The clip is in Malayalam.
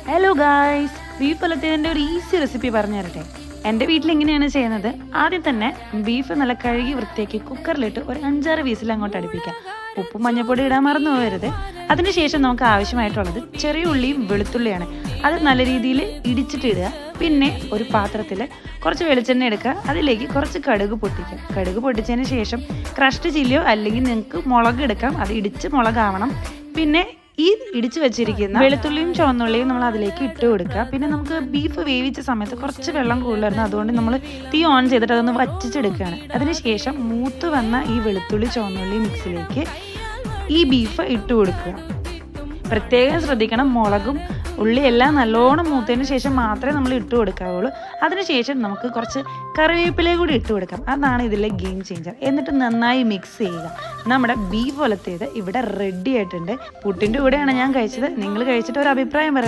ഹലോ ഗായ്സ്, ബീഫ് വലത്തിയതിൻ്റെ ഒരു ഈസി റെസിപ്പി പറഞ്ഞു തരട്ടെ. എൻ്റെ വീട്ടിൽ എങ്ങനെയാണ് ചെയ്യുന്നത്? ആദ്യം തന്നെ ബീഫ് നല്ല കഴുകി വൃത്തിയാക്കി കുക്കറിലിട്ട് ഒരു 5-6 വീസിൽ അങ്ങോട്ട് അടുപ്പിക്കാം. ഉപ്പും മഞ്ഞൾപ്പൊടി ഇടാൻ മറന്നു പോകരുത്. അതിനുശേഷം നമുക്ക് ആവശ്യമായിട്ടുള്ളത് ചെറിയ ഉള്ളിയും വെളുത്തുള്ളിയാണ്. അത് നല്ല രീതിയിൽ ഇടിച്ചിട്ട് ഇടുക. പിന്നെ ഒരു പാത്രത്തിൽ കുറച്ച് വെളിച്ചെണ്ണ എടുക്കുക. അതിലേക്ക് കുറച്ച് കടുക് പൊട്ടിക്കുക. കടുക് പൊട്ടിച്ചതിന് ശേഷം ക്രഷ്ഡ് ചില്ലിയോ അല്ലെങ്കിൽ നിങ്ങൾക്ക് മുളക് എടുക്കാം. അത് ഇടിച്ച് മുളകാവണം. പിന്നെ ഈ ഇടിച്ചു വെച്ചിരിക്കുന്ന വെളുത്തുള്ളിയും ചുവന്നുള്ളിയും നമ്മൾ അതിലേക്ക് ഇട്ട് കൊടുക്കുക. പിന്നെ നമുക്ക് ബീഫ് വേവിച്ച സമയത്ത് കുറച്ച് വെള്ളം കൂടുതലായിരുന്നു, അതുകൊണ്ട് നമ്മൾ തീ ഓൺ ചെയ്തിട്ട് അതൊന്ന് വറ്റിച്ചെടുക്കുകയാണ്. അതിനുശേഷം മൂത്ത് വന്ന ഈ വെളുത്തുള്ളി ചുവന്നുള്ളി മിക്സിലേക്ക് ഈ ബീഫ് ഇട്ട് കൊടുക്കുക. പ്രത്യേകം ശ്രദ്ധിക്കണം, മുളകും ഉള്ളിയെല്ലാം നല്ലോണം മൂത്തതിന് ശേഷം മാത്രമേ നമ്മൾ ഇട്ട് കൊടുക്കാവുള്ളൂ. അതിനുശേഷം നമുക്ക് കുറച്ച് കറിവേപ്പിലയും കൂടി ഇട്ട് കൊടുക്കാം. അതാണ് ഇതിലെ ഗെയിം ചേഞ്ചർ. എന്നിട്ട് നന്നായി മിക്സ് ചെയ്യുക. നമ്മുടെ ബീഫ് വലത്തേത് ഇവിടെ റെഡി ആയിട്ടുണ്ട്. പുട്ടിൻ്റെ കൂടെയാണ് ഞാൻ കഴിച്ചത്. നിങ്ങൾ കഴിച്ചിട്ട് ഒരു അഭിപ്രായം പറയാം.